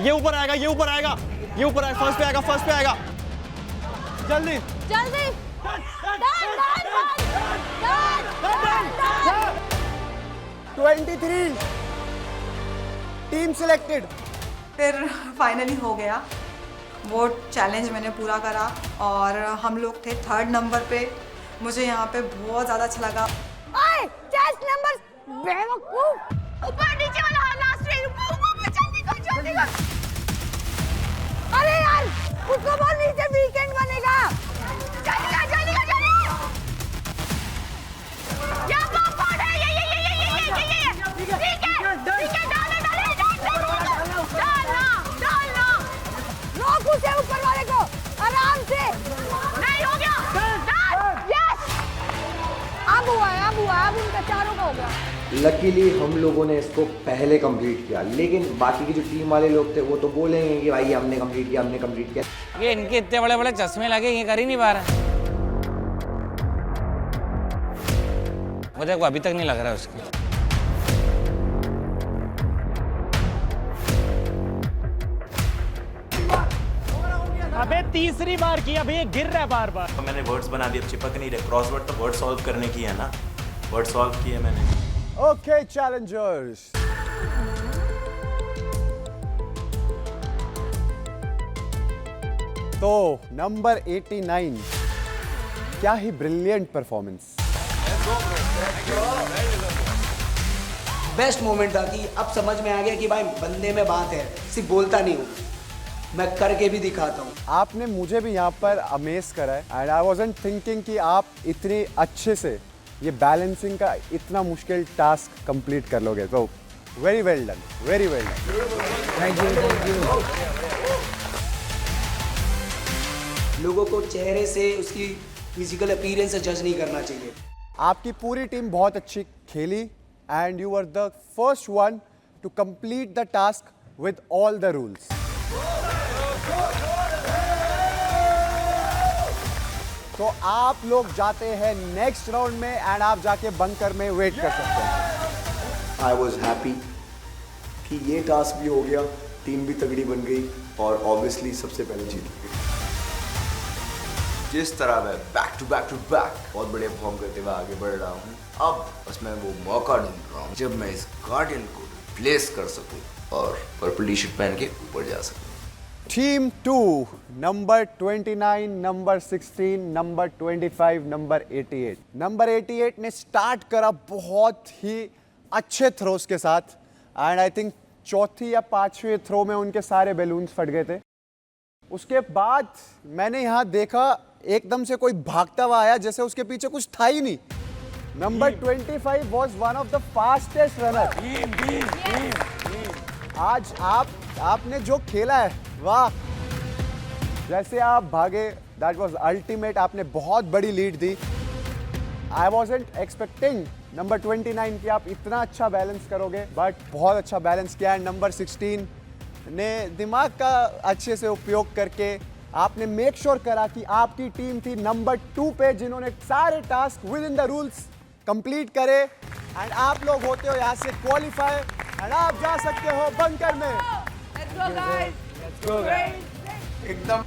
ये ऊपर आएगा, ये ऊपर आएगा, ये ऊपर आएगा, फर्स्ट पे आएगा, फर्स्ट पे आएगा। जल्दी जल्दी। 23 टीम सिलेक्टेड। फिर फाइनली हो गया वो चैलेंज, मैंने पूरा करा और हम लोग थे 3rd नंबर पे। मुझे यहाँ पे बहुत ज़्यादा अच्छा लगा। टेस्ट नंबर बेवकूफ, ऊपर नीचे वाला लास्ट में, ऊपर जल्दी कर, जल्दी कर। अरे यार उसको बोल नीचे वीकेंड बनेगा। जल्दी कर, जल्दी कर, जल्दी। क्या पॉपकॉर्न है? ये ठीक है, ठीक है, डालना। रोक उसे, ऊपर वाले को, आराम से। नहीं हो गया, यस। अब हुआ, अब उनका चारों का हो गया। लकीली हम लोगों ने इसको पहले कंप्लीट किया, लेकिन बाकी की जो टीम वाले लोग थे वो तो बोलेंगे कि भाई हमने कंप्लीट किया। ये इनके इतने बड़े बड़े चश्मे लगे, ये कर ही नहीं पा रहे। मुझे अभी तक नहीं लग रहा है उसको। अबे तीसरी बार की, अभी ये गिर रहा है बार बार। तो मैंने वर्ड्स बना दिए, चिपक नहीं रहे। क्रॉसवर्ड तो वर्ड सॉल्व करने की है ना, वर्ड सॉल्व किए मैंने। ओके चैलेंजर्स, तो नंबर 89, क्या ही ब्रिलियंट परफॉर्मेंस। बेस्ट मोमेंट था कि अब समझ में आ गया कि भाई बंदे में बात है, सिर्फ बोलता नहीं हूँ, मैं करके भी दिखाता हूँ। आपने मुझे भी यहाँ पर अमेज करा है एंड आई वाज़न्ट थिंकिंग कि आप इतनी अच्छे से ये बैलेंसिंग का इतना मुश्किल टास्क कंप्लीट कर लोगे। तो very well done, very well done. Thank you. लोगों को चेहरे से, उसकी फिजिकल अपीयरेंस से जज नहीं करना चाहिए। आपकी पूरी टीम बहुत अच्छी खेली and you were the first one two complete the task with all the rules. तो आप लोग जाते हैं नेक्स्ट राउंड में एंड आप जाके बंकर में वेट कर सकते हैं। आई वॉज हैप्पी कि ये टास्क भी हो गया, टीम भी तगड़ी बन गई और ऑब्वियसली सबसे पहले जीत गई। जिस तरह मैं बैक टू बैक बहुत बड़े फॉर्म करते हुए आगे बढ़ रहा हूँ, अब बस मैं वो मौका ढूंढ रहा हूँ जब मैं इस गार्डियन को रिप्लेस कर सकूँ और पर्पल टी शर्ट पहन के ऊपर जा सकूँ। Team 2, number 29, number 16, number 25, number 88। Number 88 ने स्टार्ट करा बहुत ही अच्छे थ्रोस के साथ एंड आई थिंक चौथी या पांचवें थ्रो में उनके सारे बैलून्स फट गए थे। उसके बाद मैंने यहाँ देखा एकदम से कोई भागता हुआ आया, जैसे उसके पीछे कुछ था ही नहीं। Number 25 was one of the fastest runner. आज आपने जो खेला है, वाह, जैसे आप भागे, दैट वाज अल्टीमेट। आपने बहुत बड़ी लीड दी। आई वॉजंट एक्सपेक्टिंग नंबर 29 कि आप इतना अच्छा बैलेंस करोगे, बट बहुत अच्छा बैलेंस किया है। नंबर 16 ने दिमाग का अच्छे से उपयोग करके आपने मेक श्योर करा कि आपकी टीम थी नंबर 2 पे, जिन्होंने सारे task with in the rules complete करे एंड आप लोग होते हो यहाँ से क्वालिफाई एंड आप जा सकते हो बंकर में। एकदम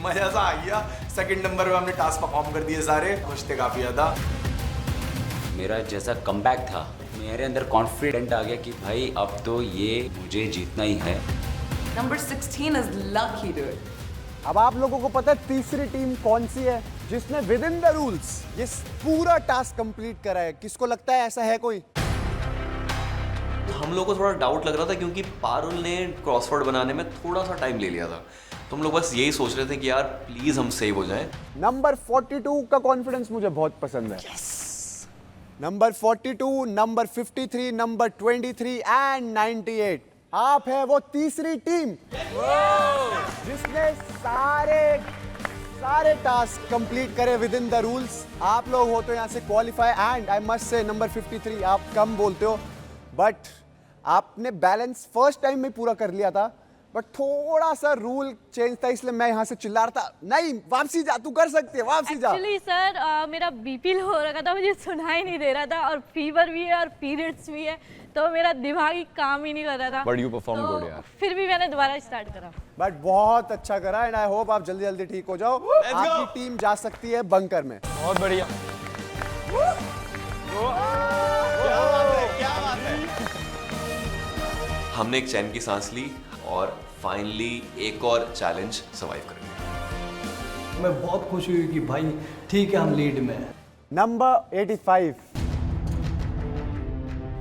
मजा सा आ गया। सेकंड नंबर पे हमने टास्क परफॉर्म कर दिए सारे, खुश थे काफी ज्यादा। मेरा जैसा कमबैक था, मेरे अंदर कॉन्फिडेंट आ गया कि भाई अब तो ये मुझे जीतना ही है। Number 16 is lucky dude. अब आप लोगों को पता है तीसरी टीम कौन सी है जिसने विद इन द रूल्स ये पूरा टास्क कंप्लीट करा है? किसको लगता है ऐसा है कोई? हम लोग को थोड़ा डाउट लग रहा था क्योंकि पारुल ने क्रॉसवर्ड बनाने में थोड़ा सा टाइम ले लिया था, तो हम लोग बस यही सोच रहे थे कि यार प्लीज हम सेव हो जाएं। नंबर 42 का कॉन्फिडेंस मुझे बहुत पसंद है। Number 42, number 53, number 23 and 98। आप है वो तीसरी टीम जिसने सारे टास्क कंप्लीट करे विद इन द रूल्स। आप लोग हो तो यहाँ से qualify and I must say number 53, आप कम बोलते हो बट आपने बैलेंस फर्स्ट टाइम में पूरा कर लिया था, बट थोड़ा सा रूल चेंज था, इसलिए मैं यहाँ से चिल्ला रहा था, नहीं वापसी जा, तू कर सकती है, वापसी जा। एक्चुअली सर मेरा बीपी लो हो रखा था, मुझे सुनाई नहीं दे रहा था, और फीवर भी है और पीरियड्स भी है, तो मेरा दिमाग ही काम ही नहीं कर रहा था। But you performed good, यार। फिर भी मैंने दोबारा स्टार्ट करा। बट बहुत अच्छा करा एंड आई होप आप जल्दी जल्दी ठीक हो जाओ। आपकी टीम जा सकती है बंकर में। बहुत बढ़िया। क्या बात है। हमने एक चैन की सांस ली और फाइनली एक और चैलेंज सर्वाइव करेंगे। मैं बहुत खुश हुई कि भाई ठीक है हम लीड में हैं। नंबर 85,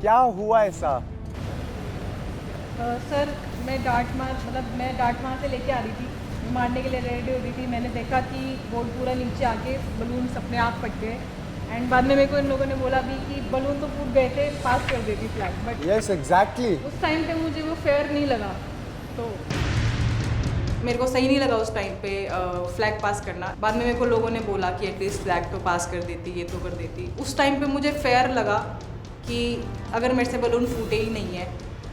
क्या हुआ ऐसा? सर मैं डार्ट मार से लेके आ रही थी, मारने के लिए रेडी हो रही थी। मैंने देखा कि बोर्ड पूरा नीचे आके बलून अपने आप फट गए, एंड बाद में मेरे को इन लोगों ने बोला भी कि बलून तो फूट गए थे, पास कर देती फ्लैग, बट यस एग्जैक्टली उस टाइम पे मुझे वो फेयर नहीं लगा। तो मेरे को सही नहीं लगा उस टाइम पे फ्लैग पास करना। बाद में मेरे को लोगों ने बोला कि एटलीस्ट फ्लैग तो पास कर देती, ये तो कर देती। उस टाइम पे मुझे फेयर लगा कि अगर मेरे से बलून फूटे ही नहीं है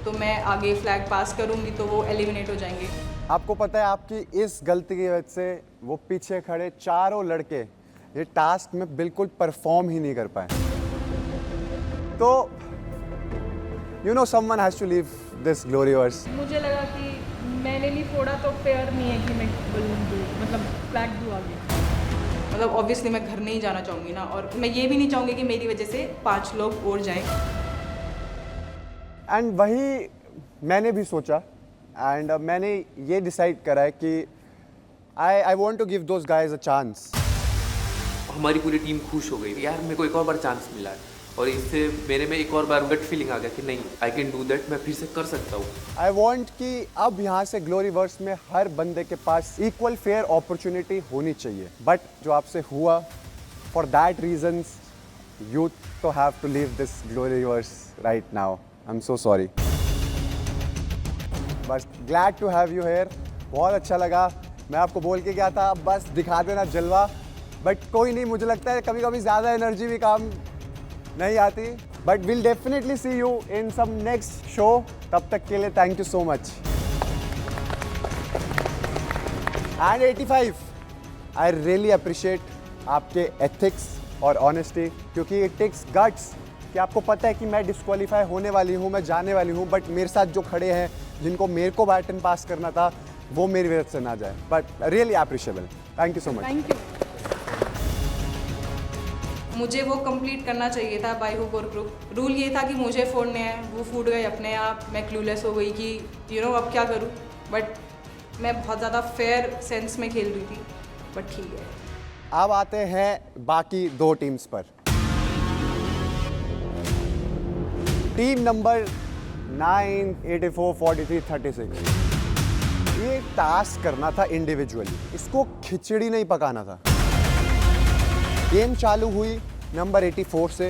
तो मैं आगे फ्लैग पास करूँगी तो वो एलिमिनेट हो जाएंगे। आपको पता है आपकी इस गलती की वजह से वो पीछे खड़े चारों लड़के ये टास्क में बिल्कुल परफॉर्म ही नहीं कर पाए। तो you know someone has to leave this Gloryverse. मुझे लगा कि मैंने नहीं फोड़ा तो फेयर नहीं है कि मैं बलून दूँ, मतलब फ्लैग दूँ आगे। मतलब ऑब्वियसली मैं घर नहीं जाना चाहूँगी ना, और मैं ये भी नहीं चाहूँगी कि मेरी वजह से 5 लोग और जाएं। एंड वही मैंने भी सोचा एंड मैंने ये डिसाइड करा है कि I want to give those guys a chance. हमारी पूरी टीम खुश हो गई, यार मेरे को एक और बार चांस मिला है, और इससे मेरे में एक और बार गट फीलिंग आ गया कि नहीं आई कैन डू दैट, मैं फिर से कर सकता हूँ। आई वांट कि अब यहाँ से ग्लोरीवर्स में हर बंदे के पास इक्वल फेयर अपॉर्चुनिटी होनी चाहिए, बट जो आपसे हुआ फॉर दैट रीजंस यू तो have to leave this Gloryverse right now. I am so sorry. बस glad to have you here. बहुत अच्छा लगा। मैं आपको बोल के गया था अब बस दिखा देना जलवा, बट कोई नहीं, मुझे लगता है कभी कभी ज़्यादा एनर्जी भी काम नहीं आती, but will definitely see you in some next show. तब तक के लिए thank you so much. And 85, I really appreciate आपके एथिक्स और ऑनेस्टी, क्योंकि इट टेक्स गट्स कि आपको पता है कि मैं डिस्क्वालीफाई होने वाली हूँ, मैं जाने वाली हूँ, बट मेरे साथ जो खड़े हैं जिनको मेरे को बैटन पास करना था वो मेरी वजह से ना जाए, but really appreciable. Thank you so much. Thank you. मुझे वो कंप्लीट करना चाहिए था बाय हुक और क्रुक। रूल ये था कि मुझे फोड़ने हैं, वो फूट गए अपने आप। मैं क्लूलेस हो गई कि यू नो अब क्या करूँ, बट मैं बहुत ज़्यादा फेयर सेंस में खेल रही थी, बट ठीक है। अब आते हैं बाकी दो टीम्स पर। Team number 9, 84, 43, 36। ये टास्क करना था इंडिविजुअली, इसको खिचड़ी नहीं पकाना था। गेम चालू हुई नंबर 84 से,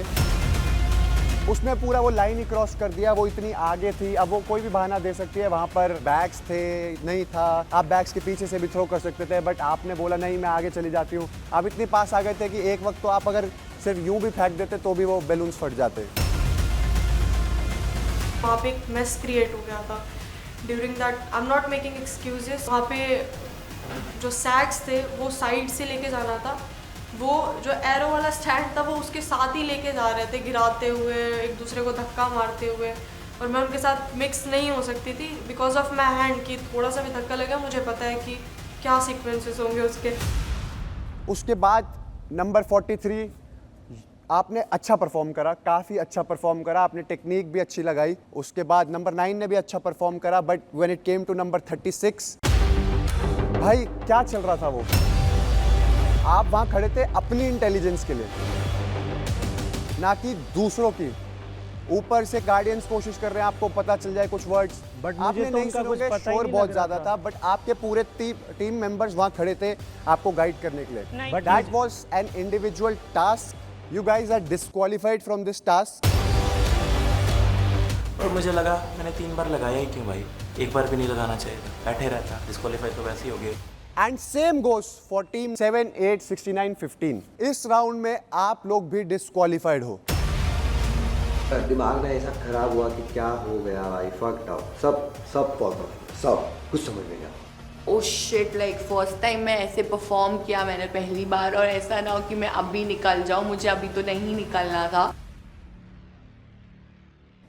उसने पूरा वो लाइन ही क्रॉस कर दिया, वो इतनी आगे थी। अब वो कोई भी बहाना दे सकती है, वहाँ पर बैग्स थे, नहीं था, आप बैग्स के पीछे से भी थ्रो कर सकते थे, बट आपने बोला नहीं मैं आगे चली जाती हूँ। आप इतने पास आ गए थे कि एक वक्त तो आप अगर सिर्फ यूं भी फेंक देते तो भी वो बैलून्स फट जाते। वहाँ पे एक मेस क्रिएट हो गया था। During that I am not making excuses. वहाँ पे जो सैग्स थे वो साइड से लेके जाना था, वो जो एरो वाला स्टैंड था वो उसके साथ ही लेके जा रहे थे, गिराते हुए, एक दूसरे को धक्का मारते हुए, और मैं उनके साथ मिक्स नहीं हो सकती थी बिकॉज ऑफ माई हैंड की थोड़ा सा भी धक्का लगा मुझे पता है कि क्या सीक्वेंसेस होंगे उसके। उसके बाद नंबर 43 आपने अच्छा परफॉर्म करा, काफ़ी अच्छा परफॉर्म करा, आपने टेक्निक भी अच्छी लगाई। उसके बाद नंबर 9 ने भी अच्छा परफॉर्म करा, but when it came to number 36, भाई क्या चल रहा था वो? आप वहाँ खड़े थे अपनी इंटेलिजेंस के लिए, ना कि दूसरों की। ऊपर से गार्डियंस कोशिश कर रहे हैं आपको पता चल जाए कुछ वर्ड्स, बट आपने नहीं सुनोगे, शोर बहुत ज़्यादा था, बट आपके पूरे टीम मेंबर्स वहाँ खड़े थे आपको गाइड करने के लिए। But that was an individual task. You guys are disqualified from this task. और मुझे लगा मैंने 3 बार लगाया ही क्यों भाई, एक बार भी नहीं लगाना चाहिए था, बैठे रहता, डिस्क्वालीफाई तो वैसे ही हो गए। And same goes for team 7, 8, 69, 15. इस राउंड में आप लोग भी डिस्क्वालीफाइड हो। दिमाग में ऐसा खराब हुआ कि क्या हो गया भाई, फक्ड अप, सब प्रॉब्लम सब। कुछ समझ नहीं आता। Oh shit, like first time मैं ऐसे परफॉर्म किया मैंने पहली बार, और ऐसा ना हो कि मैं अभी निकल जाऊं, मुझे अभी तो नहीं निकलना था।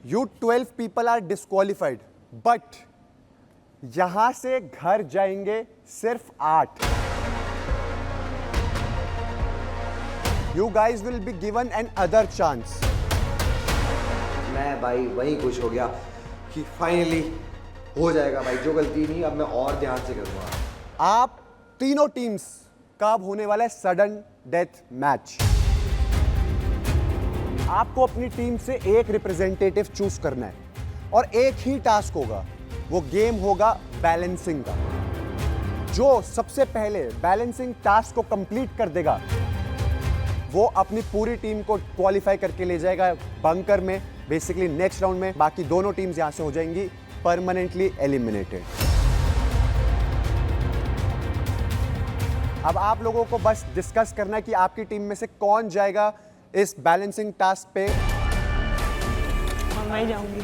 You 12 people are disqualified, but यहां से घर जाएंगे सिर्फ 8। You guys will be given another chance. मैं भाई वही खुश हो गया कि फाइनली हो जाएगा भाई, जो गलती नहीं अब मैं और ध्यान से करूंगा। आप तीनों टीम्स का अब होने वाला है सडन डेथ मैच। आपको अपनी टीम से एक रिप्रेजेंटेटिव चूज करना है और एक ही टास्क होगा, वो गेम होगा बैलेंसिंग का। जो सबसे पहले बैलेंसिंग टास्क को कंप्लीट कर देगा वो अपनी पूरी टीम को क्वालिफाई करके ले जाएगा बंकर में, बेसिकली नेक्स्ट राउंड में। बाकी दोनों टीम्स यहां से हो जाएंगी परमानेंटली एलिमिनेटेड। अब आप लोगों को बस डिस्कस करना है कि आपकी टीम में से कौन जाएगा इस बैलेंसिंग टास्क पे। मैं जाऊंगी।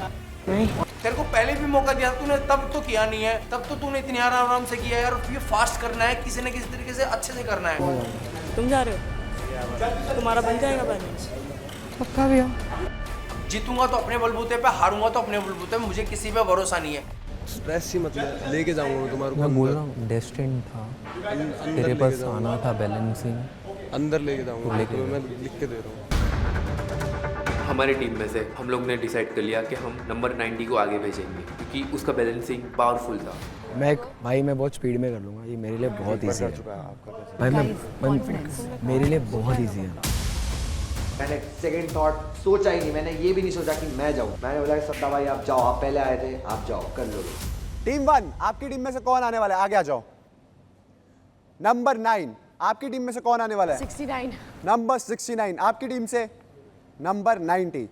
नहीं, तेरे को पहले भी मौका दिया तूने, तब तो किया नहीं है। तब तो तूने इतनी आराम से किया यार। ये फास्ट करना है, किसी न किसी तरीके से अच्छे से करना है। तुम जा रहे हो, तुम्हारा बन जाएगा बैलेंस पक्का भी हो। जीतूंगा तो अपने बलबूते पे, हारूंगा तो अपने बलबूते पे। मुझे किसी पे भरोसा नहीं है। स्ट्रेस ही मतलब लेके जाऊंगा तुम्हारे को। मैं बोल रहा हूँ डेस्टिन था, तेरे पास आना था बैलेंसिंग, अंदर लेके जाऊंगा। मैं लिख के दे रहा हूँ। हमारी टीम में से हम लोग ने डिसाइड कर लिया कि हम नंबर 90 को आगे भेजेंगे क्योंकि उसका बैलेंसिंग पावरफुल था। मैं बहुत स्पीड में कर लूँगा, ये मेरे लिए बहुत ईजी है भाई। मेरे लिए बहुत ईजी है। मैंने सेकंड थॉट सोचा ही नहीं, मैंने ये भी नहीं सोचा कि मैं जाऊँ। मैंने बोला सत्ता भाई आप जाओ, आप पहले आए थे, आप जाओ कर लो। टीम 1 आपकी टीम में से कौन आने वाला है? आगे आ जाओ। नंबर 9 आपकी टीम में से कौन आने वाला है? 69। नंबर 69 आपकी टीम से number 90।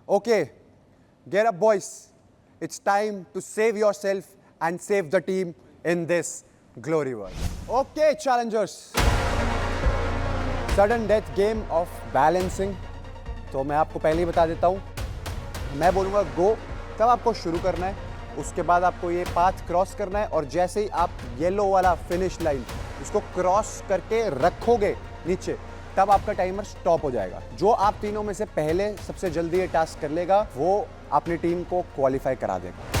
Okay, get up boys, it's time to save yourself and save the team in this glory world. Okay challengers, sudden death game of balancing. तो मैं आपको पहले ही बता देता हूं, मैं बोलूंगा गो, तब आपको शुरू करना है। उसके बाद आपको ये पाथ क्रॉस करना है और जैसे ही आप येलो वाला फिनिश लाइन उसको क्रॉस करके रखोगे नीचे, तब आपका टाइमर स्टॉप हो जाएगा। जो आप तीनों में से पहले सबसे जल्दी ये टास्क कर लेगा वो अपनी टीम को क्वालिफाई करा देगा।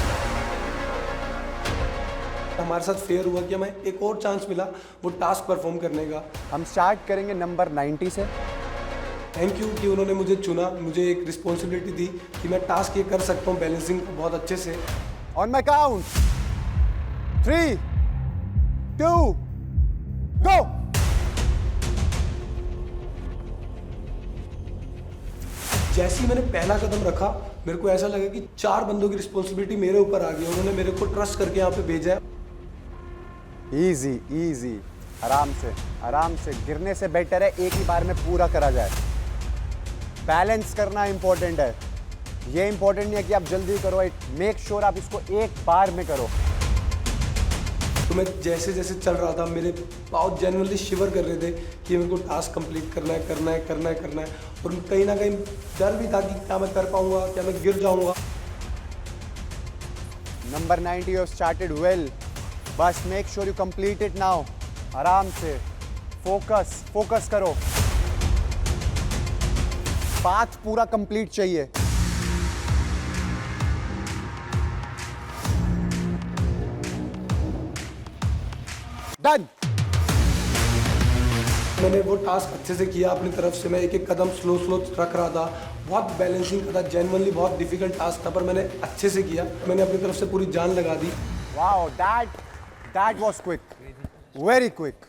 हमारे साथ फेयर हुआ कि हमें एक और चांस मिला वो टास्क परफॉर्म करने का। हम स्टार्ट करेंगे नंबर 90 से। थैंक यू कि उन्होंने मुझे चुना, मुझे एक रिस्पॉन्सिबिलिटी दी कि मैं टास्क ये कर सकता हूँ बैलेंसिंग को बहुत अच्छे से। ऑन माय काउंट 3, 2, गो। जैसे ही मैंने पहला कदम रखा मेरे को ऐसा लगा कि 4 बंदों की रिस्पॉन्सिबिलिटी मेरे ऊपर आ गई। उन्होंने मेरे को ट्रस्ट करके यहाँ पे भेजा है। इजी इजी, आराम से गिरने से बेटर है एक ही बार में पूरा करा जाए। बैलेंस करना इंपॉर्टेंट है, ये इंपॉर्टेंट नहीं है कि आप जल्दी करो, मेक श्योर आप इसको एक बार में करो। तो मैं जैसे जैसे चल रहा था मेरे पाँव जेन्युइनली शिवर कर रहे थे कि मेरे को टास्क कंप्लीट करना है। और कहीं ना कहीं डर भी था कि क्या मैं कर पाऊंगा, क्या मैं गिर जाऊंगा। Number 90 you have started well, बस make sure you complete it now. आराम से फोकस करो, पाथ पूरा कंप्लीट चाहिए। डन। मैंने वो टास्क अच्छे से किया अपनी तरफ से। मैं एक एक कदम स्लो रख रहा था, बहुत बैलेंसिंग का था, जेन्युइनली बहुत डिफिकल्ट टास्क था, पर मैंने अच्छे से किया। मैंने अपनी तरफ से पूरी जान लगा दी। Wow, that was quick, very quick.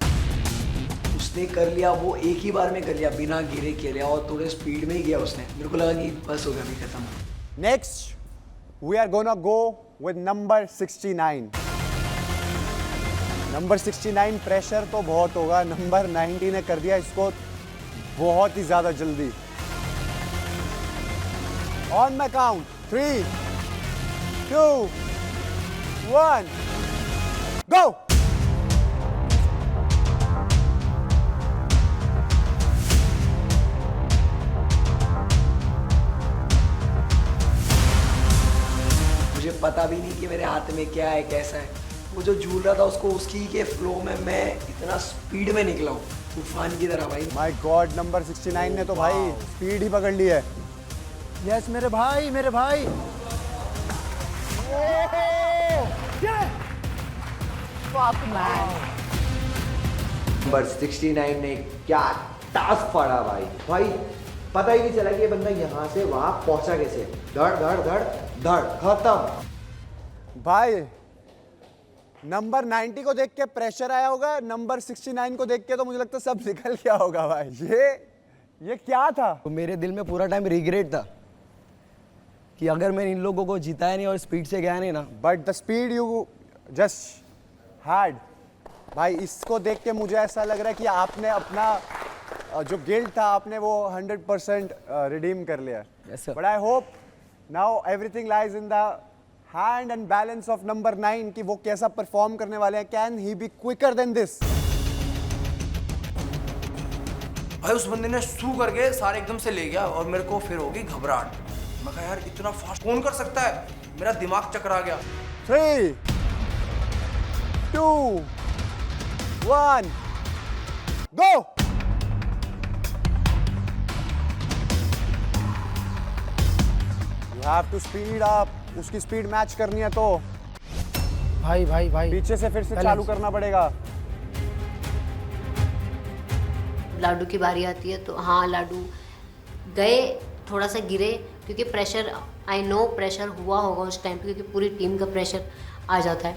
उसने कर लिया, वो एक ही बार में कर लिया, बिना गिरे किया लिया और थोड़े स्पीड में ही गया उसने। मेरे को लगा कि बस हो गया, अभी खत्म। Next we are gonna go with number 69। Number 69 pressure तो बहुत होगा, नंबर 90 ने कर दिया इसको बहुत ही ज्यादा जल्दी। ऑन माय काउंट 3, 2, 1, गो। मुझे पता भी नहीं कि मेरे हाथ में क्या है, कैसा है। वो जो झूल रहा था उसको उसकी के फ्लो में मैं इतना स्पीड में निकला हूँ तूफान की तरह भाई। माय गॉड, नंबर 69 ने तो भाई स्पीड ही पकड़ ली है। यस मेरे भाई, मेरे भाई। नंबर 69 ने क्या टास्क फाड़ा भाई। भाई पता ही नहीं चला कि ये बंदा यहाँ से वहां पहुंचा कैसे। धड़ धड़ धड़ धड़ खत्म। भाई नंबर 90 को देख के प्रेशर आया होगा, नंबर 69 को देख के तो मुझे लगता है सब निकल गया होगा भाई। ये क्या था? तो मेरे दिल में पूरा टाइम रिग्रेट था कि अगर मैं इन लोगों को जिताया नहीं और स्पीड से गया नहीं ना। But the speed you just had भाई, इसको देख के मुझे ऐसा लग रहा है कि आपने अपना जो गिल्ट था आपने वो 100% रिडीम कर लिया। But I hope now everything lies in the hand and balance of number 9 कि वो कैसा परफॉर्म करने वाले हैं। Can he be quicker than this? भाई उस बंदे ने शू करके सारे एकदम से ले गया और मेरे को फिर होगी घबराहट। मैं कहा यार इतना फास्ट कौन कर सकता है, मेरा दिमाग चकरा गया। 3, 2, 1 गो। You have to speed up. उसकी स्पीड मैच करनी है तो भाई भाई भाई पीछे से फिर से चालू करना पड़ेगा। लाडू की बारी आती है तो हाँ लाडू गए, थोड़ा सा गिरे क्योंकि प्रेशर, आई नो प्रेशर हुआ होगा उस टाइम पे क्योंकि पूरी टीम का प्रेशर आ जाता है।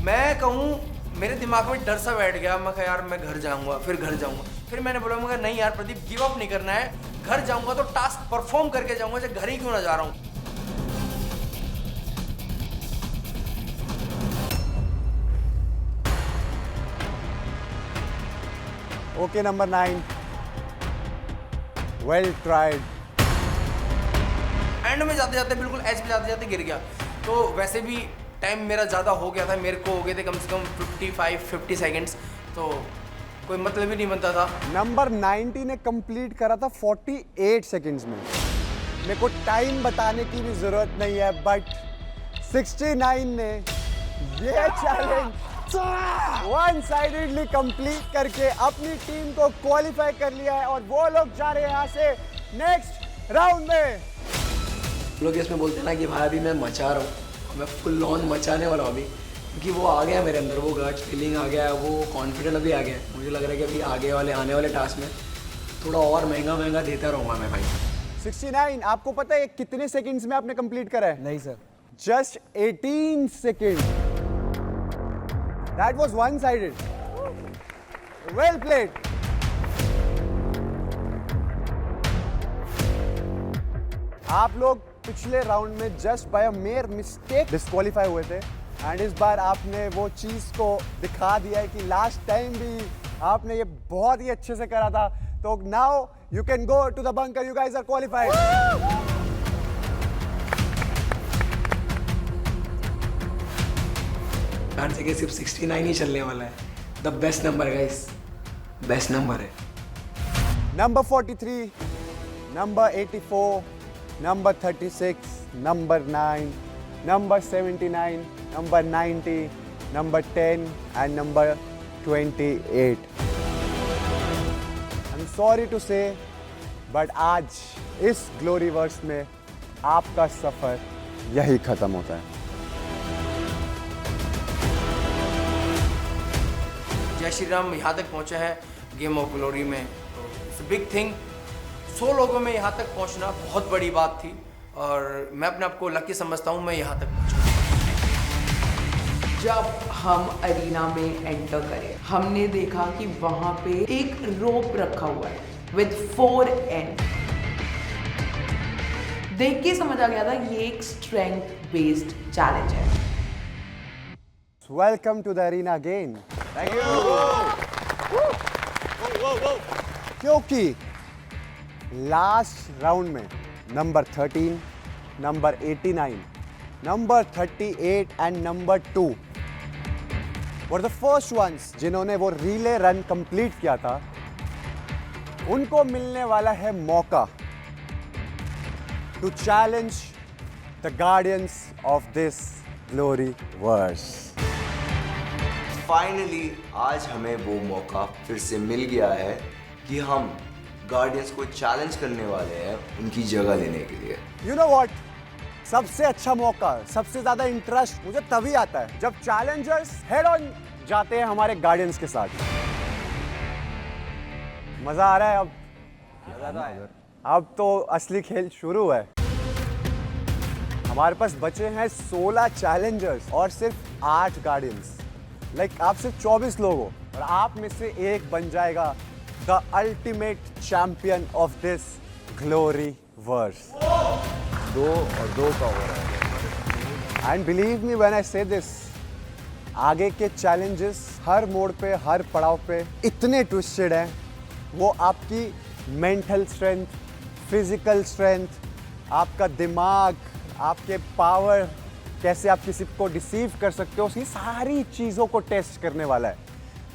मैं कहूँ मेरे दिमाग में डर सा बैठ गया। मैं कहा यार मैं घर जाऊंगा, फिर घर जाऊंगा। फिर मैंने बोला मैं नहीं यार प्रदीप गिव अप नहीं करना है, घर जाऊंगा तो टास्क परफॉर्म करके जाऊंगा, चाहे घर ही क्यों ना जा रहा हूँ। Okay number 9, well tried. And में जाते जाते बिल्कुल एज पे जाते जाते गिर गया। तो वैसे भी टाइम मेरा ज़्यादा हो गया था, मेरे को हो गए थे कम से कम 55-50 सेकेंड्स, तो कोई मतलब ही नहीं बनता था। नंबर 90 ने कंप्लीट करा था 48 सेकंड्स में। मेरे को टाइम बताने की भी जरूरत नहीं है, बट 69 ने ये चैलेंज वन साइडेडली कंप्लीट करके अपनी टीम को क्वालिफाई कर लिया है और वो लोग जा रहे हैं यहाँ से नेक्स्ट राउंड में। लोग इसमें बोलते हैं ना कि भाई अभी मैं मचा रहा हूँ, मैं फुल ऑन मचाने वाला हूँ अभी, क्योंकि वो आ गया मेरे अंदर, वो गट फीलिंग आ गया है, वो कॉन्फिडेंट अभी आ गया है। मुझे लग रहा है कि अभी आने वाले टास्क में थोड़ा और महंगा देता रहूँगा मैं भाई। 69 आपको पता है कितने सेकंड्स में आपने कंप्लीट करा है? नहीं sir, just 18 second. That was one sided. Well played. आप लोग पिछले राउंड में just by a mayor mistake disqualify हुए थे एंड इस बार आपने वो चीज को दिखा दिया है कि लास्ट टाइम भी आपने ये बहुत ही अच्छे से करा था। तो now you can go to the bunker, you guys are qualified. ध्यान से कि सिर्फ 69 ही चलने वाला है। The best number guys, best number है। Number 43, number 84, number 36, number 9, number 79, number 90, number 10 and number 28। I am sorry to say but आज इस ग्लोरीवर्स में आपका सफर यही खत्म होता है। जय श्री राम यहाँ तक पहुँचे हैं गेम ऑफ ग्लोरी में, तो इट्स बिग थिंग। 100 लोगों में यहाँ तक पहुँचना बहुत बड़ी बात थी और मैं अपने आप को लकी समझता हूँ मैं यहाँ तक पहुँचा। जब हम अरीना में एंटर करे हमने देखा कि वहाँ पे एक रोप रखा हुआ है विद 4 एंड। देख के समझ आ गया था ये एक स्ट्रेंथ बेस्ड चैलेंज है। Welcome to the arena again. Thank you. क्योंकि लास्ट राउंड में number 13, number 89, number 38 and number 2 were the first ones जिन्होंने वो रिले रन कंप्लीट किया था। उनको मिलने वाला है मौका to challenge the guardians of this glory verse. Finally आज हमें वो मौका फिर से मिल गया है कि हम गार्डियंस को चैलेंज करने वाले हैं उनकी जगह लेने के लिए। यू नो व्हाट, सबसे अच्छा मौका, सबसे ज्यादा इंटरेस्ट मुझे तभी आता है जब चैलेंजर्स हेड ऑन जाते हैं हमारे गार्डियंस के साथ। मजा आ रहा है अब तो असली खेल शुरू है। हमारे पास बचे हैं 16 चैलेंजर्स और सिर्फ 8 गार्डियंस। लाइक आप सिर्फ 24 लोग हो और आप में से एक बन जाएगा the ultimate champion of this glory verse. 2 और 2 का हो रहा है। And believe me when I say this, आगे के चैलेंजेस हर मोड़ पे, हर पड़ाव पे इतने ट्विस्टेड हैं। वो आपकी मेंटल स्ट्रेंथ, फिजिकल स्ट्रेंथ, आपका दिमाग, आपके पावर, कैसे आप किसी को डिसीव कर सकते हो, ये सारी चीज़ों को टेस्ट करने वाला है।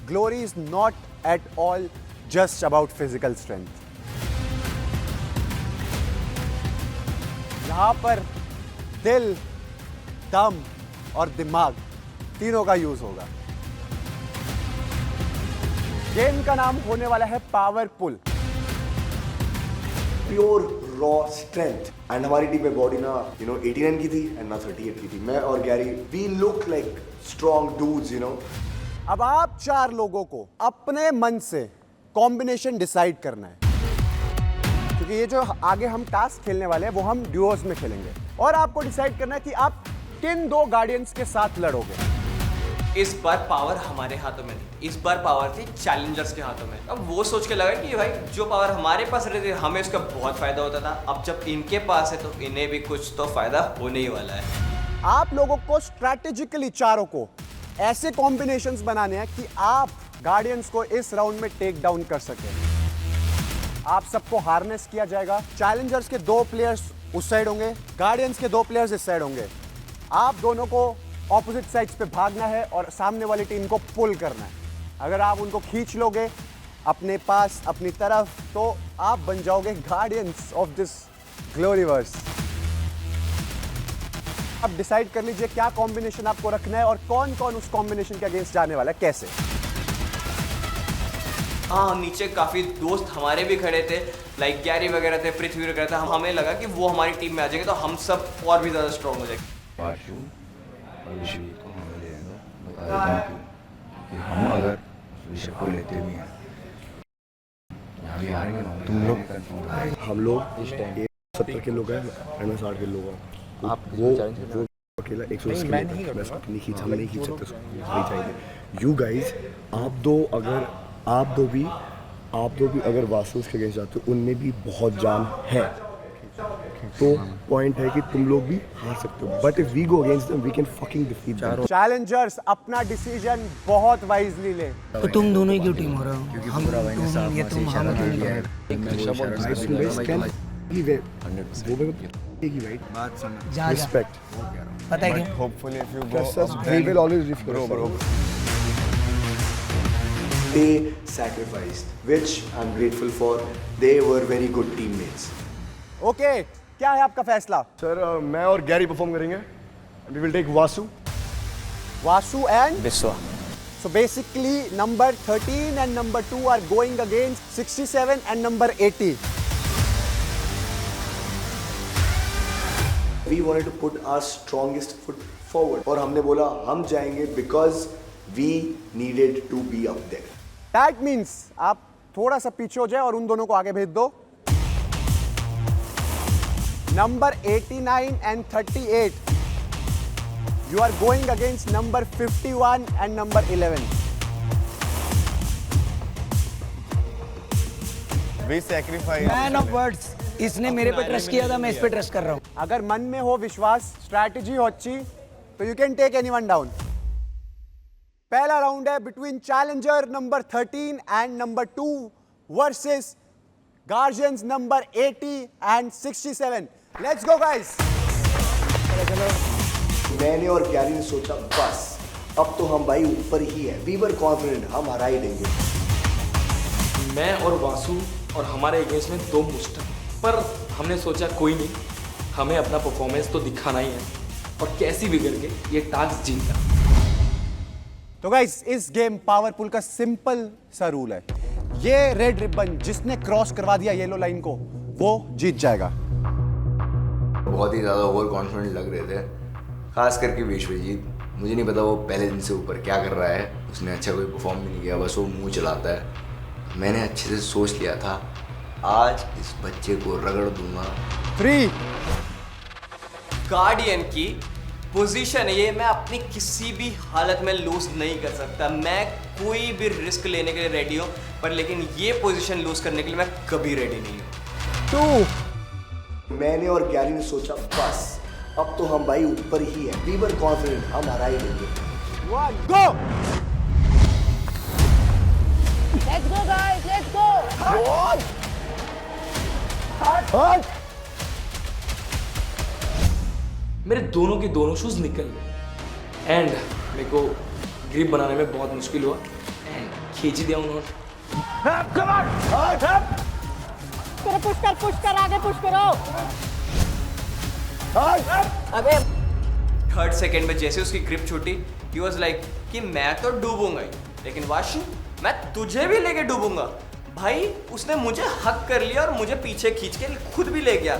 Glory is not at all just about physical strength. यहाँ पर दिल, दम और दिमाग तीनों का यूज होगा। गेम का नाम होने वाला है power pull. Pure raw strength. And हमारी टीम में बॉडी ना 89 की थी एंड ना 38 की थी। मैं और Gary Vee look like strong dudes अब आप 4 लोगों को अपने मन से कॉम्बिनेशन डिसाइड करना है, क्योंकि ये जो आगे हम टास्क खेलने वाले हैं वो हम ड्यूओस में खेलेंगे और आपको डिसाइड करना है कि आप किन 2 गार्डियंस के साथ लड़ोगे। इस बार पावर हमारे हाथों में नहीं, इस बार पावर थी चैलेंजर्स के हाथों में। अब वो सोच के लगा कि भाई जो पावर हमारे पास रहती है हमें उसका बहुत फायदा होता था, अब जब इनके पास है तो इन्हें भी कुछ तो फायदा होने ही वाला है। आप लोगों को स्ट्रैटेजिकली चारों को ऐसे कॉम्बिनेशंस बनाने हैं कि आप गार्डियंस को इस राउंड में टेक डाउन कर सकें। आप सबको हार्नेस किया जाएगा। चैलेंजर्स के 2 प्लेयर्स उस साइड होंगे, गार्डियंस के 2 प्लेयर्स इस साइड होंगे। आप दोनों को ऑपोजिट साइड्स पे भागना है और सामने वाली टीम को पुल करना है। अगर आप उनको खींच लोगे अपने पास, अपनी तरफ, तो आप बन जाओगे गार्डियंस ऑफ दिस ग्लोरीवर्स। अब डिसाइड कर लीजिए क्या कॉम्बिनेशन आपको रखना है और कौन कौन उस कॉम्बिनेशन के अगेंस्ट जाने वाला है, कैसे। हाँ, नीचे काफ़ी दोस्त हमारे भी खड़े थे, लाइक गैरी वगैरह थे, पृथ्वी वगैरह था। हमें लगा कि वो हमारी टीम में आ जाएंगे तो हम सब और भी ज़्यादा स्ट्रॉन्ग हो जाएंगे। को हमें लेना बता देता हूँ कि हम अगर विषय को लेते भी हैं यहाँ भी हारेंगे ना। तुम लोग, हम लोग 70 के लोग हैं, मैं 60 के लोग हैं। आप वो अकेला 180 के मैं उसको नहीं खींच, हम नहीं खींच सकते उसको, नहीं चाहिए। यू गाइज, आप दो भी अगर वासुस के अगेंस्ट जाते हो, उनमें भी बहुत जान है। तो पॉइंट है कि तुम लोग भी हार सकते हो, but if we go against them we can fucking defeat them. Challengers अपना डिसीजन बहुत वाइजली ले। तो तुम दोनों ही क्यों टीम हो रहे हो? क्योंकि पूरा भाई ने साफ से इशारा कर दिया है। मैं वो इशारा से वो बात समझ जा रिस्पेक्ट। पता है क्या? Hopefully if you go we will always refer bro. They sacrificed, which I'm grateful for. They were very good teammates. Okay, क्या है आपका फैसला? सर मैं और गैरी परफॉर्म करेंगे। We will take Vasu and Vishwa. So basically number 13 and number 2 are going against 67 and number 80. We wanted to put our strongest foot forward. और हमने बोला हम जाएंगे because we needed to be up there. That means आप थोड़ा सा पीछे हो जाए और उन दोनों को आगे भेज दो। Number 89 and 38. You are going against number 51 and number 11. We sacrifice. Man of words. इसने मेरे पे ट्रस्ट किया था, मैं इस पे ट्रस्ट कर रहा हूँ। अगर मन में हो विश्वास, स्ट्रैटेजी हो अच्छी, तो you can take anyone down. पहला राउंड है between challenger number 13 and number 2 versus guardians number 80 and 67। Let's go guys. मैंने और गैरी ने सोचा बस अब तो हम भाई ऊपर ही है। वी वर कॉन्फिडेंट हम हरा ही देंगे। मैं और वासु और हमारे अगेंस्ट में 2 मुस्टन, पर हमने सोचा कोई नहीं, हमें अपना परफॉर्मेंस तो दिखाना ही है और कैसी भी करके ये टास्क जीतना। तो गाइस, इस गेम पावरपुल का सिंपल सा रूल है, ये रेड रिबन जिसने क्रॉस करवा दिया येलो लाइन को वो जीत जाएगा। बहुत ही ज़्यादा ओवर कॉन्फिडेंट लग रहे थे, खास करके विश्वजीत। मुझे नहीं पता वो पहले दिन से ऊपर क्या कर रहा है, उसने अच्छा कोई परफॉर्म भी नहीं किया, बस वो मुंह चलाता है। मैंने अच्छे से सोच लिया था आज इस बच्चे को रगड़ दूंगा। 3 गार्डियन की पोजीशन ये मैं अपनी किसी भी हालत में लूज नहीं कर सकता। मैं कोई भी रिस्क लेने के लिए रेडी हूँ, पर लेकिन ये पोजीशन लूज करने के लिए मैं कभी रेडी नहीं हूँ। 2 मैंने और ज्ञानी ने सोचा बस अब तो हम भाई ऊपर ही है, वी वर कॉन्फिडेंट हम हरा ही लेंगे। 1 go. Let's go guys, let's go. मेरे दोनों के दोनों शूज निकल गए एंड मेरे को ग्रिप बनाने में बहुत मुश्किल हुआ एंड खींच दिया उन्होंने। कम ऑन, पुश कर, आगे पुश करो। अबे 3rd सेकंड में जैसे उसकी ग्रिप छूटी, ही वाज लाइक कि मैं तो डूबूंगा ही, लेकिन वाशु मैं तुझे भी लेके डूबूंगा। भाई उसने मुझे हक कर लिया और मुझे पीछे खींच के खुद भी ले गया।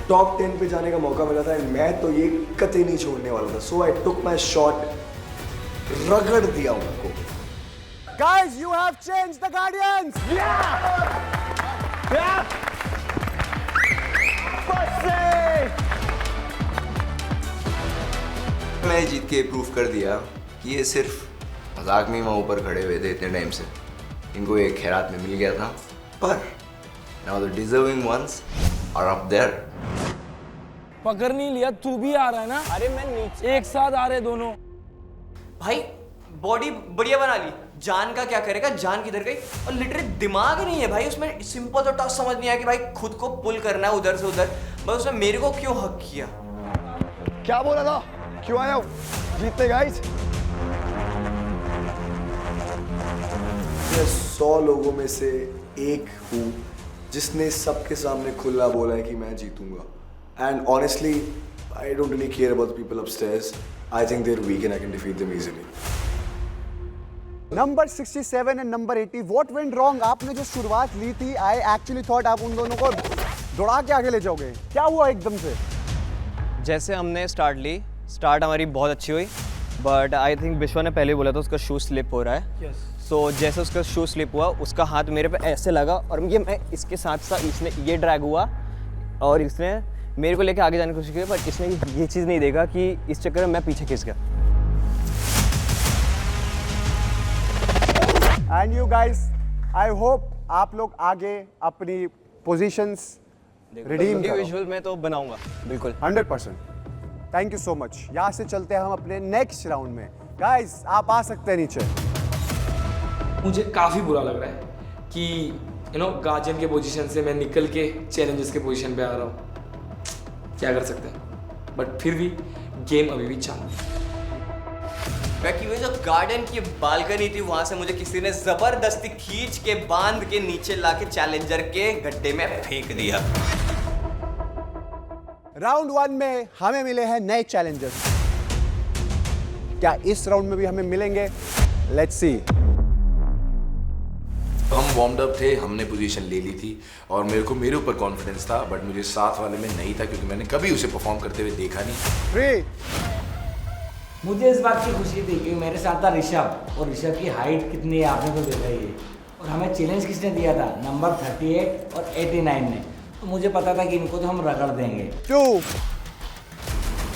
टॉप 10 पे जाने का मौका मिला था एंड मैं तो ये कतई नहीं छोड़ने वाला था, सो आई टुक माई शॉट, रगड़ दिया उनको। Guys, you have changed the Guardians. मैंने जीत के प्रूफ कर दिया कि ये सिर्फ मजाक में ही वहाँ ऊपर खड़े हुए थे इतने टाइम से, इनको एक खैरात में मिल गया था, पर now the deserving ones are up there. पकड़ नहीं लिया, तू भी आ रहा है ना? अरे मैं नीचे, एक साथ आ रहे दोनों। भाई बॉडी बढ़िया बना ली, जान का क्या करेगा, जान किधर गई? और लिटरली दिमाग नहीं है भाई उसमें, सिंपल तो टास्क समझ नहीं आया कि भाई खुद को पुल करना है उधर से उधर, बस उसने मेरे को क्यों हक किया? क्या बोला था? क्यों आया हो? जीतते गाइस। 100 लोगों में से एक हूँ जिसने सबके सामने खुला बोला है कि मैं जीतूंगा, and honestly I don't really care about the people upstairs, I think they are weak and I can defeat them easily. Number 67 and number 80, what went wrong? आपने जो शुरुआत ली थी, आई एक्चुअली थॉट आप उन दोनों को दौड़ा के आगे ले जाओगे, क्या हुआ एकदम से? जैसे हमने स्टार्ट हमारी बहुत अच्छी हुई, बट आई थिंक विश्वा ने पहले बोला था उसका शू स्लिप हो रहा है। सो जैसे उसका शू स्लिप हुआ, उसका हाथ मेरे पे ऐसे लगा और मैं इसके साथ इसने ये ड्रैग हुआ और इसने मेरे को लेके आगे जाने की कोशिश की, बट इसने ये चीज़ नहीं देखा कि इस चक्कर में मैं पीछे खिंच गया। And you guys, I hope आप लोग आगे अपनी पोजीशंस रिडीम करो। विजुअल में तो बनाऊंगा बिल्कुल 100%। Thank you so much. यहाँ से चलते हैं हम अपने नेक्स्ट राउंड में। गाइस आप आ सकते हैं नीचे। मुझे काफ़ी बुरा लग रहा है कि गार्जियन के पोजीशन से मैं निकल के चैलेंजर्स के पोजीशन पे आ रहा हूँ, क्या कर सकते हैं, बट फिर भी गेम अभी भी चालू है। बाकी वो जो गार्डन की बालकनी थी, वहां से मुझे किसी ने जबरदस्ती खींच के बांध के नीचे लाके चैलेंजर के गड्ढे में फेंक दिया। राउंड 1 में हमें मिले हैं नए चैलेंजर्स, क्या इस राउंड में भी हमें मिलेंगे? Let's see. हम वार्म्ड अप थे, हमने पोजीशन ले ली थी और मेरे ऊपर कॉन्फिडेंस था, बट मुझे साथ वाले में नहीं था क्योंकि मैंने कभी उसे परफॉर्म करते हुए देखा नहीं। मुझे इस बात की खुशी थी कि मेरे साथ था ऋषभ, और ऋषभ की हाइट कितनी है आपने तो देखा ही है, और हमें चैलेंज किसने दिया था? नंबर 38 और 89 ने, तो मुझे पता था कि इनको तो हम रगड़ देंगे। 2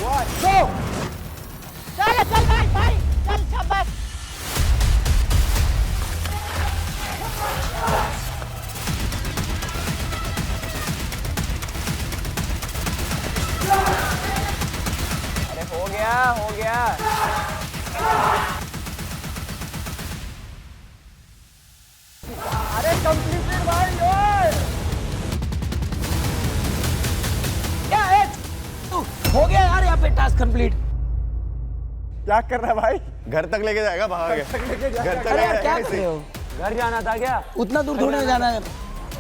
1 गो। चल भाई चल शाबाश। अरे हो गया अरे कंप्लीटेड भाई। ओए क्या है? Task complete. क्या कर रहा है भाई? घर तक लेके जाएगा भाग के। घर तक अरे यार लेके क्या जाएगा कर रहे हो? घर जाना था क्या? उतना दूर थोड़ी ना जाना है।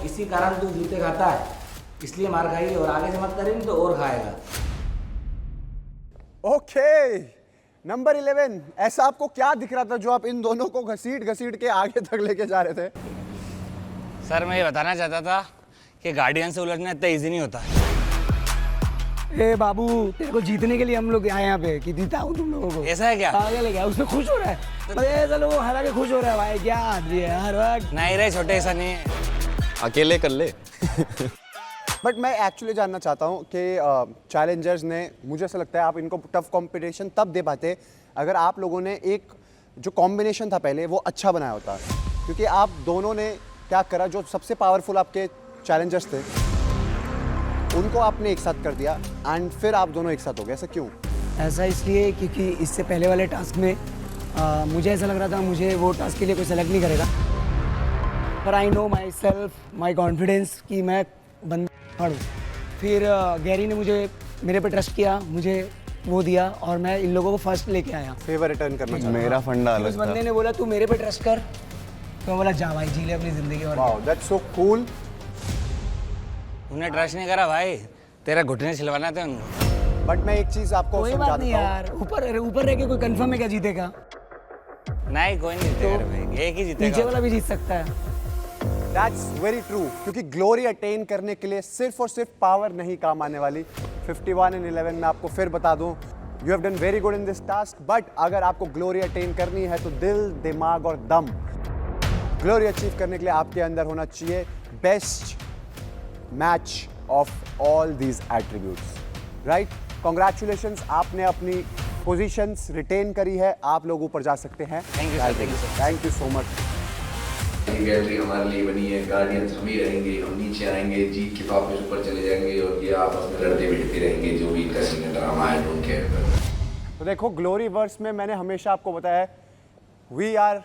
इसी कारण तू जूते खाता है, इसलिए मार खाई, और आगे से मत करेंगे तो और खाएगा। ओके, नंबर 11, ऐसा आपको क्या दिख रहा था जो आप इन दोनों को घसीट घसीट के आगे तक लेके जा रहे थे? सर मैं ये बताना चाहता था कि गार्डियन से उलझना इतना ईजी नहीं होता। ए बाबू, तेरे को जीतने के लिए हम लोग आए यहाँ पे कि जीता हूँ तुम लोगों को। ऐसा है क्या? आगे ले गया, उसमें खुश हो रहा है। अरे चलो वो हरा के खुश हो रहा है भाई, क्या आदमी है हर वक्त। नहीं रे छोटे, ऐसा नहीं है, अकेले कर ले। बट मैं एक्चुअली जानना चाहता हूँ कि चैलेंजर्स ने, मुझे ऐसा लगता है आप इनको टफ कंपटीशन तब दे पाते अगर आप लोगों ने एक जो कॉम्बिनेशन था पहले वो अच्छा बनाया होता, क्योंकि आप दोनों ने क्या करा, जो सबसे पावरफुल आपके चैलेंजर्स थे उनको आपने एक साथ कर दिया एंड फिर आप दोनों एक साथ हो गए। ऐसा क्यों? ऐसा इसलिए क्योंकि इससे पहले वाले टास्क में मुझे ऐसा लग रहा था मुझे वो टास्क के लिए कोई सेलेक्ट नहीं करेगा, पर I know my self, my confidence कि मैं बंदा पढ़ूँ। फिर गैरी ने मुझे मेरे पे ट्रस्ट किया, मुझे वो दिया और मैं इन लोगों को फर्स्ट लेके आया। फेवर रिटर्न करना चाहता मेरा फंडा अलग उस था। बंदे ने बोला तू मेरे पे ट्रस्ट कर, तो मैं बोला जा भाई जी ले अपनी जिंदगी। और वाओ, दैट्स सो कूल। उन्हें ट्रस्ट नहीं करा भाई, तेरा घुटने छिलवाना था उनको। बट मैं एक चीज आपको कोई समझा बात नहीं देता हूँ। यार, ऊपर रह के कोई कंफर्म है क्या जीतेगा? नहीं कोई नहीं जीतेगा रे भाई, एक ही जीतेगा। नीचे वाला भी जीत सकता है। That's very true, क्योंकि ग्लोरी अटेन करने के लिए सिर्फ और सिर्फ पावर नहीं काम आने वाली। 51 and 11 में आपको फिर बता दूं, you have done very good in this task, but अगर आपको ग्लोरी अटेन करनी है तो दिल, दिमाग और दम, ग्लोरी अचीव करने के लिए आपके अंदर होना चाहिए best match of all these attributes, right? Congratulations, आपने अपनी पोजीशंस रिटेन करी है, आप लोग ऊपर जा सकते हैं। Thank you, thank you so much. ये गैलरी हमारे लिए बनी है, गार्डियंस हम ही रहेंगे, हम नीचे आएंगे, जीत के वापस ऊपर चले जाएंगे और ये आपस में लड़ते भिड़ते रहेंगे, जो भी इनका सीन ड्रामा है, डोंट केयर। तो देखो, ग्लोरी वर्स में मैंने हमेशा आपको बताया है, we are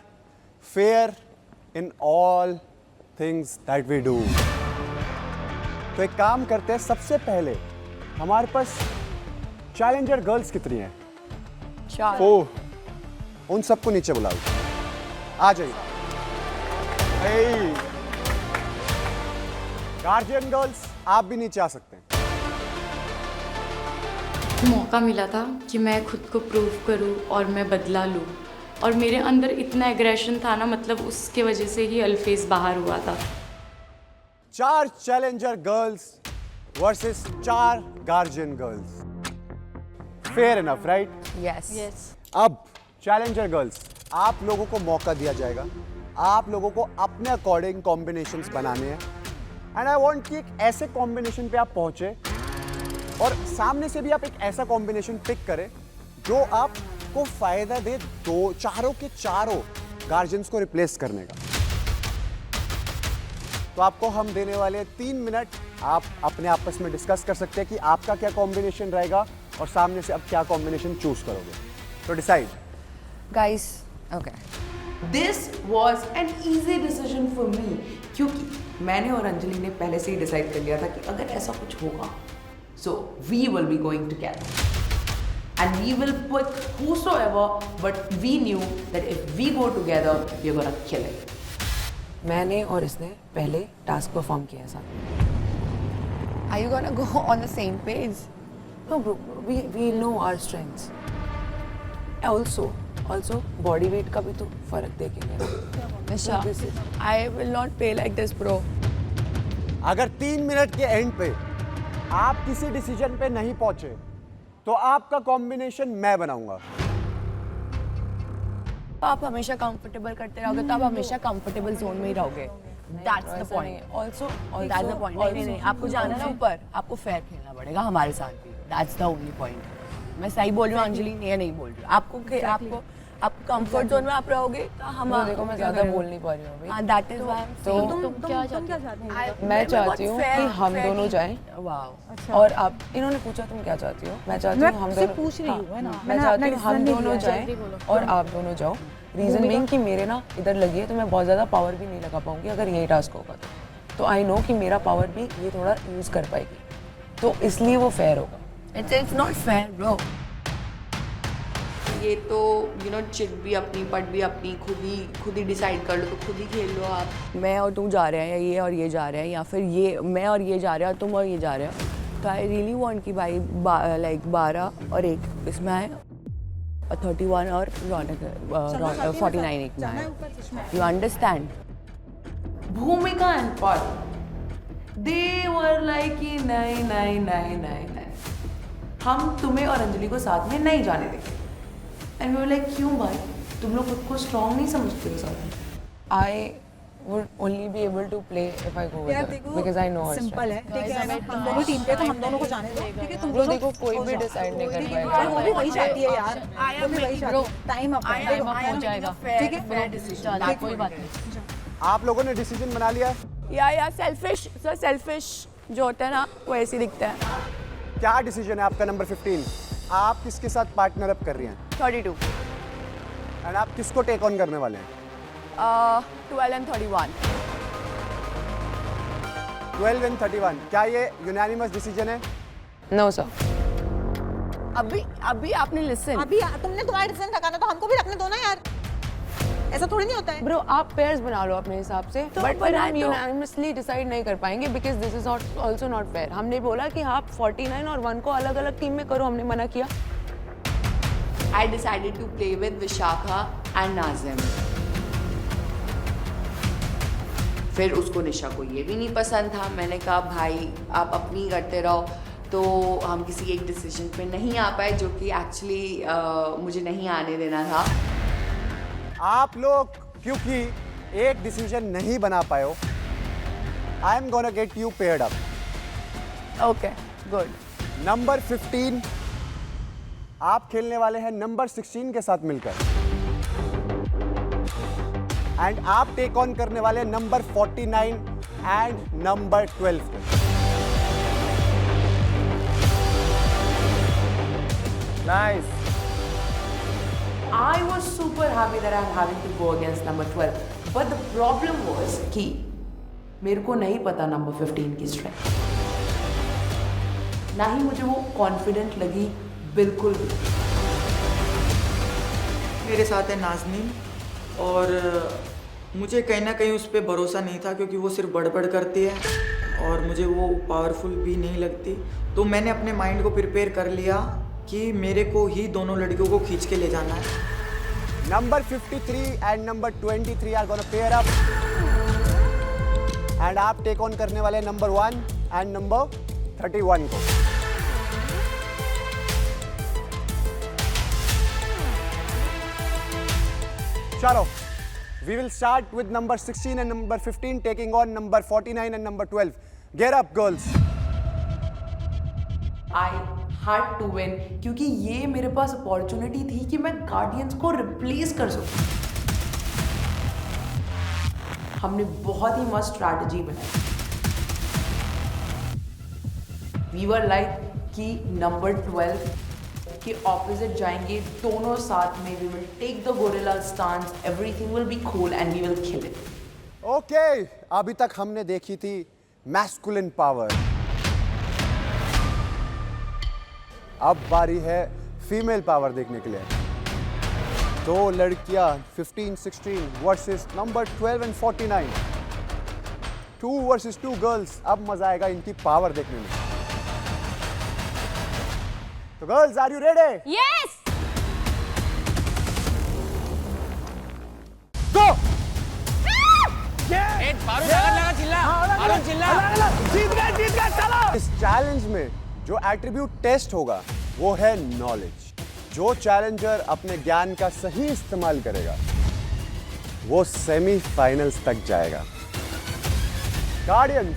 fair in all things that we do. तो एक काम करते हैं, सबसे पहले हमारे पास चैलेंजर गर्ल्स कितनी हैं? 4। ओह, उन सबको नीचे बुलाओ, आ जाइए। गार्जियन गर्ल्स, आप भी नीचे आ सकते हैं। मौका मिला था कि मैं खुद को प्रूव करूं और मैं बदला लूं, और मेरे अंदर इतना एग्रेशन था ना, मतलब उसके वजह से ही अल्फेज बाहर हुआ था। 4 challenger girls versus 4 guardian girls. Fair enough, right? Yes. अब चैलेंजर गर्ल्स, आप लोगों को मौका दिया जाएगा, आप लोगों को अपने अकॉर्डिंग कॉम्बिनेशंस बनाने हैं एंड आई वांट कि एक ऐसे कॉम्बिनेशन पे आप पहुंचे और सामने से भी आप एक ऐसा कॉम्बिनेशन पिक करें जो आपको फायदा दे चारों के चारों गार्जियंस को रिप्लेस करने का। तो आपको हम देने वाले 3 मिनट, आप अपने आपस में डिस्कस कर सकते हैं कि आपका क्या कॉम्बिनेशन रहेगा और सामने से आप क्या कॉम्बिनेशन चूज करोगे। तो decide guys. Okay, this was an easy decision for me, क्योंकि मैंने और अंजलि ने पहले से ही डिसाइड कर लिया था कि अगर ऐसा कुछ होगा, so we will be going together and we will put whosoever, but we knew that if we go together, we are gonna kill it. मैंने और इसने पहले टास्क परफॉर्म किया साथ। Are you gonna go on the same page? No bro, we know our strengths. Also body weight का भी तो फर्क देखेंगे। Nisha, I will not pay like this, bro. अगर 3 मिनट के एंड पे आप किसी डिसीजन पे नहीं पहुंचे तो आपका कॉम्बिनेशन मैं बनाऊंगा। आप हमेशा कंफर्टेबल करते रहोगे तो आप हमेशा कंफर्टेबल जोन में ही रहोगे। That's the point. Also That's the point. नहीं, आपको जाना ना ऊपर, आपको फेयर खेलना पड़ेगा हमारे साथ भी। That's the only point. मैं सही बोल रही हूँ अंजलि, नहीं बोल रही हूँ। आपको कंफर्ट जोन में आप रहोगे तो हम देखो मैं ज़्यादा बोल नहीं पा रही हूँ अभी। हाँ, that is why. तो तुम क्या चाहती हो? मैं चाहती हूँ कि हम दोनों जाएं। वाह। और आप, इन्होंने पूछा तुम क्या चाहती हो? मैं चाहती हूँ हम दोनों पूछ रही हूँ, है ना? मैं चाहती हूँ हम दोनों जाएं और आप दोनों जाओ। रीजन बीइंग कि मेरे ना इधर लगी है तो मैं बहुत ज़्यादा पावर भी नहीं लगा पाऊंगी अगर यही टास्क होगा तो आई नो कि मेरा पावर भी ये थोड़ा यूज़ कर पाएगी, तो इसलिए वो फेयर होगा। It's not fair, bro. ये तो चिट भी अपनी, पट भी अपनी, खुद ही डिसाइड कर लो, तो खुद ही खेल लो आप। मैं और तू जा रहे हैं, या ये और ये जा रहे हैं, या फिर ये मैं और ये जा रहे हैं, तुम और ये जा रहे हो, तो आई रियली वांट कि भाई लाइक 12 और 1 इसमें आए, 31 और 49 एक में आए। You understand? भूमिका एंड पट, दे वर लाइक कि नहीं नहीं नहीं नहीं नहीं, हम तुम्हें और अंजलि को साथ में नहीं जाने देंगे। एंड वी वर लाइक क्यों भाई, तुम लोग खुद को स्ट्रॉन्ग नहीं समझते हो साथ में? I would only be able to play if I go with her because I know her simple है, ठीक है, हम दोनों टीम पे, तो हम दोनों को जाने दो, ठीक है? तुम Bro, देखो कोई भी डिसाइड नहीं कर पाएगा। वो भी वही चाहती है यार, वो भी वही चाहती है। टाइम अप हो जाएगा, ठीक है? कोई बात नहीं। आप लोगों ने डिसीजन बना लिया है? या सेल्फिश जो होता है ना, वो ऐसे दिखता है। क्या डिसीजन है आपका नंबर 15? आप किसके साथ पार्टनर अप कर रही हैं? 32 एंड आप किसको टेक ऑन करने वाले हैं? 12 and 31 12 and 31 क्या ये यूनानिमस डिसीजन है? No sir. अभी आपने लिसन, अभी तुमने तुम्हारा डिसीजन रखा तो हमको भी रखने दो ना यार, ऐसा थोड़ी नहीं होता है। ब्रो आप पेयर्स बना लो अपने हिसाब से, बट फिर हम यूनानिमसली डिसाइड नहीं कर पाएंगे because this is also not fair. हमने बोला कि आप 49 और 1 को अलग अलग टीम में करो, हमने मना किया। I decided to play with Vishakha and Nazim. फिर उसको निशा को ये भी नहीं पसंद था। मैंने कहा भाई आप अपनी करते रहो, तो हम किसी एक डिसीजन पे नहीं आ पाए, जो कि एक्चुअली मुझे नहीं आने देना था। आप लोग क्योंकि एक डिसीजन नहीं बना पाए हो, I am gonna get you paired up. Okay good. Number 15 आप खेलने वाले हैं नंबर 16 के साथ मिलकर, एंड आप टेक ऑन करने वाले हैं नंबर 49 एंड नंबर 12 को। Nice. I was super happy that I'm having to go against number 12. But the problem was कि मेरे को नहीं पता नंबर 15 की स्ट्रेंथ, ना ही मुझे वो कॉन्फिडेंट लगी बिल्कुल भी। मेरे साथ है नाज़नीन, और मुझे कहीं ना कहीं उस पर भरोसा नहीं था, क्योंकि वो सिर्फ बड़बड़ करती है और मुझे वो पावरफुल भी नहीं लगती। तो मैंने अपने माइंड को प्रिपेयर कर लिया कि मेरे को ही दोनों लड़कियों को खींच के ले जाना है। Number 53 and number 23 are gonna pair up, and आप टेक ऑन करने वाले नंबर 1 एंड नंबर 31 को। चलो, we will start with number 16 and number 15 taking on number 49 and number 12. Get up, girls. I had to win, क्योंकि ये मेरे पास opportunity थी कि मैं गार्डियंस को रिप्लेस कर सकूं। हमने बहुत ही मस्त स्ट्रैटेजी बनाई। We were like कि नंबर 12 के ऑपोजिट जाएंगे, दोनों साथ में। We will take the gorilla stance, everything will be cool and we will kill it. Okay, अभी तक हमने देखी थी masculine power। अब बारी है फीमेल पावर देखने के लिए। दो लड़कियां 15-16 versus number 12 and 49। 2 versus 2 girls. अब मजा आएगा इनकी पावर देखने में। तो girls, are you ready? Yes. Go. जीत गए, चलो। इस चैलेंज में जो एट्रीब्यूट टेस्ट होगा वो है नॉलेज। जो चैलेंजर अपने ज्ञान का सही इस्तेमाल करेगा वो सेमीफाइनल्स तक जाएगा। गार्डियंस,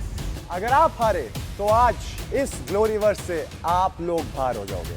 अगर आप हारे तो आज इस ग्लोरीवर्स से आप लोग बाहर हो जाओगे।